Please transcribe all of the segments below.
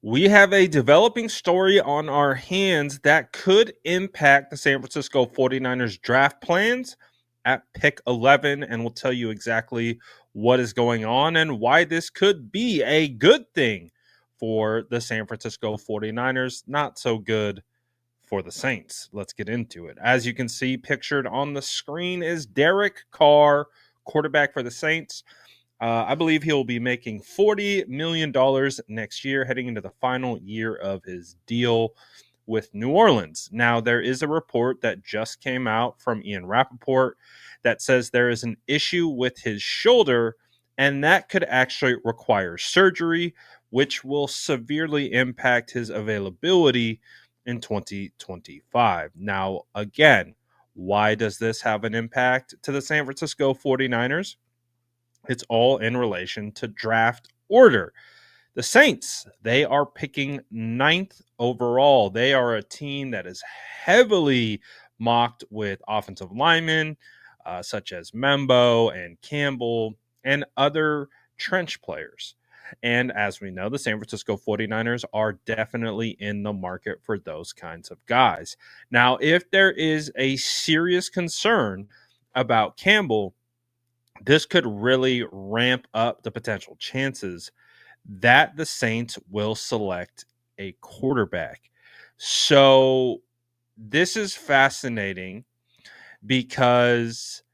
We have a developing story on our hands that could impact the San Francisco 49ers draft plans at pick 11, and we'll tell you exactly what is going on and why this could be a good thing for the San Francisco 49ers, not so good for the Saints. Let's get into it. As you can see, pictured on the screen is Derek Carr, quarterback for the Saints. I believe he'll be making $40 million next year, heading into the final year of his deal with New Orleans. Now, there is a report that just came out from Ian Rappaport that says there is an issue with his shoulder, and that could actually require surgery, which will severely impact his availability in 2025. Now, again, why does this have an impact to the San Francisco 49ers? It's all in relation to draft order. The Saints, they are picking ninth overall. They are a team that is heavily mocked with offensive linemen such as Membo and Campbell and other trench players. And as we know, the San Francisco 49ers are definitely in the market for those kinds of guys. Now, if there is a serious concern about Campbell, this could really ramp up the potential chances that the Saints will select a quarterback. So this is fascinating because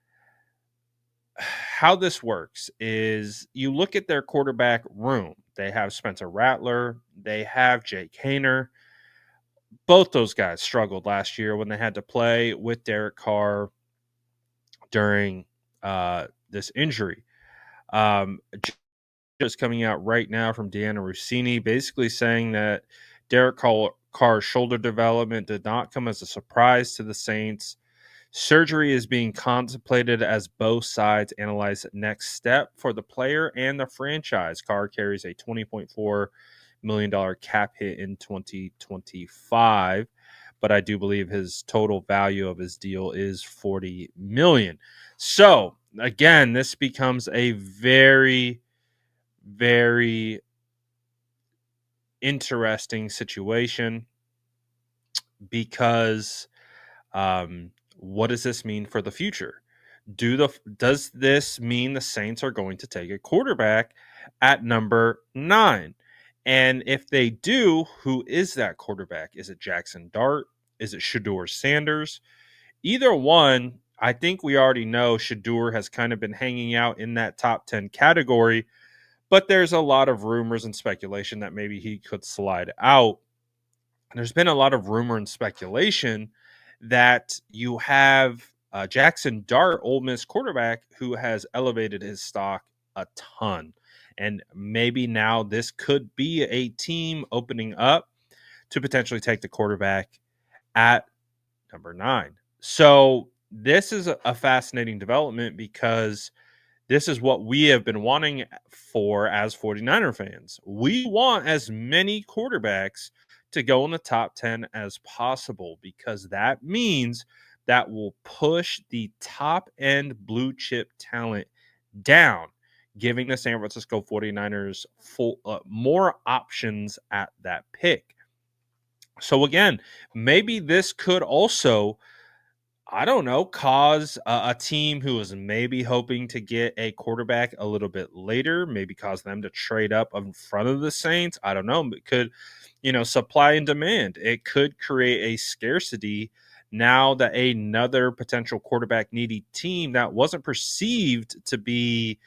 how this works is you look at their quarterback room. They have Spencer Rattler, they have Jake Hayner. Both those guys struggled last year when they had to play with Derek Carr during this injury. Um, just coming out right now from Deanna Rossini, basically saying that Derek Carr's shoulder development did not come as a surprise to the Saints. Surgery is being contemplated as both sides analyze the next step for the player and the franchise. Carr carries a $20.4 million cap hit in 2025, but I do believe his total value of his deal is $40 million. So again, this becomes a very very interesting situation because what does this mean for the future? Does this mean the Saints are going to take a quarterback at number 9? And if they do, who is that quarterback? Is it Jackson Dart? Is it Shador Sanders? Either one, I think we already know Shador has kind of been hanging out in that top 10 category, but there's a lot of rumors and speculation that maybe he could slide out. And there's been a lot of rumor and speculation that you have Jackson Dart, Ole Miss quarterback, who has elevated his stock a ton. And maybe now this could be a team opening up to potentially take the quarterback at number 9. So this is a fascinating development because this is what we have been wanting for as 49er fans. We want as many quarterbacks to go in the top 10 as possible because that means that will push the top end blue chip talent down, giving the San Francisco 49ers more options at that pick. So again, maybe this could also, I don't know, cause a team who is maybe hoping to get a quarterback a little bit later, maybe cause them to trade up in front of the Saints. I don't know. It could, supply and demand. It could create a scarcity now that another potential quarterback needy team that wasn't perceived to be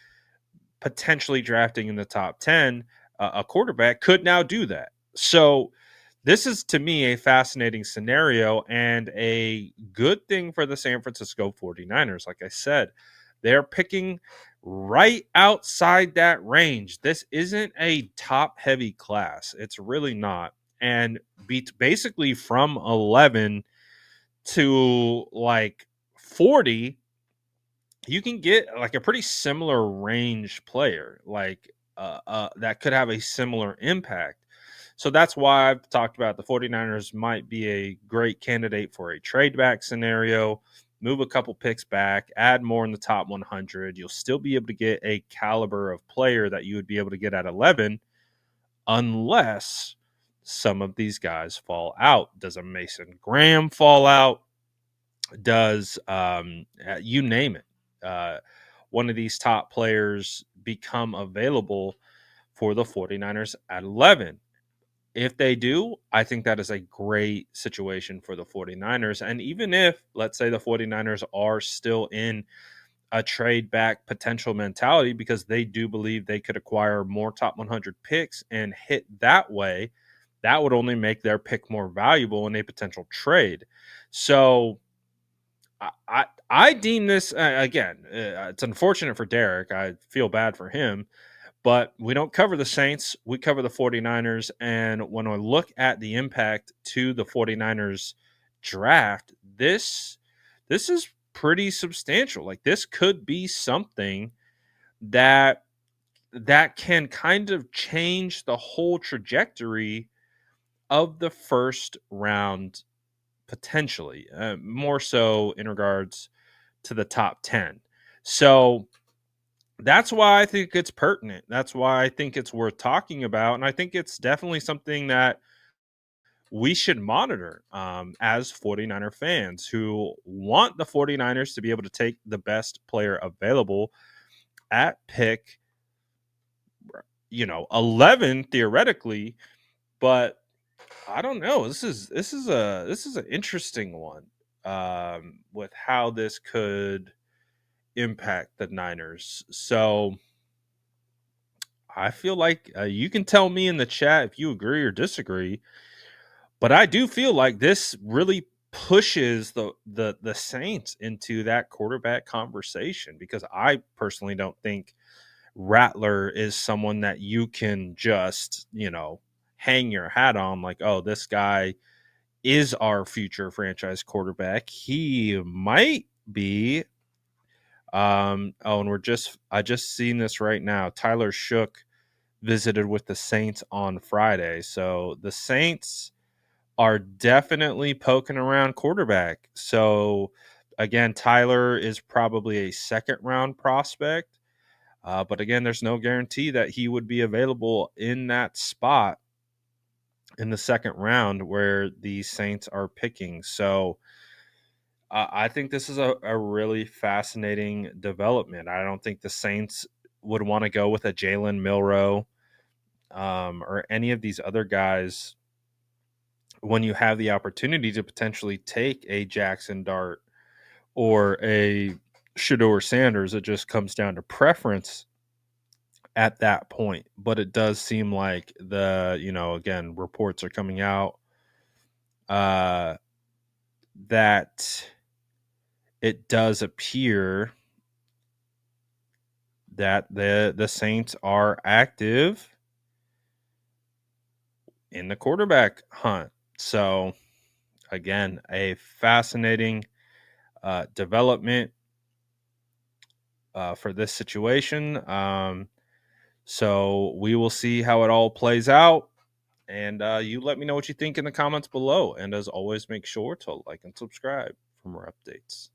potentially drafting in the top 10 a quarterback could now do that. So this is to me a fascinating scenario and a good thing for the San Francisco 49ers. Like I said, they're picking right outside that range. This isn't a top heavy class. It's really not. And basically from 11 to like 40, you can get like a pretty similar range player, like that could have a similar impact. So that's why I've talked about the 49ers might be a great candidate for a trade back scenario. Move a couple picks back, add more in the top 100. You'll still be able to get a caliber of player that you would be able to get at 11, unless some of these guys fall out. Does a Mason Graham fall out? Does you name it? One of these top players become available for the 49ers at 11? If they do, I think that is a great situation for the 49ers. And even if, let's say, the 49ers are still in a trade back potential mentality because they do believe they could acquire more top 100 picks and hit that way, that would only make their pick more valuable in a potential trade. So I deem this again. It's unfortunate for Derek. I feel bad for him, but we don't cover the Saints. We cover the 49ers. And when I look at the impact to the 49ers draft, this is pretty substantial. Like this could be something that can kind of change the whole trajectory of the first round potentially, more so in regards to the top 10. So that's why I think it's pertinent. That's why I think it's worth talking about. And I think it's definitely something that we should monitor as 49er fans who want the 49ers to be able to take the best player available at pick, 11 theoretically. But I don't know. This is an interesting one with how this could impact the Niners. So I feel like you can tell me in the chat if you agree or disagree, but I do feel like this really pushes the Saints into that quarterback conversation because I personally don't think Rattler is someone that you can just, hang your hat on like, oh, this guy is our future franchise quarterback. He might be. And I just seen this right now. Tyler Shook visited with the Saints on Friday. So the Saints are definitely poking around quarterback. So again, Tyler is probably a second round prospect. But again, there's no guarantee that he would be available in that spot in the second round where the Saints are picking. So I think this is a really fascinating development. I don't think the Saints would want to go with a Jalen Milroe or any of these other guys when you have the opportunity to potentially take a Jackson Dart or a Shador Sanders. It just comes down to preference at that point. But it does seem like again, reports are coming out uh, that it does appear that the Saints are active in the quarterback hunt. So again, a fascinating development for this situation. So we will see how it all plays out. And you let me know what you think in the comments below. And as always, make sure to like and subscribe for more updates.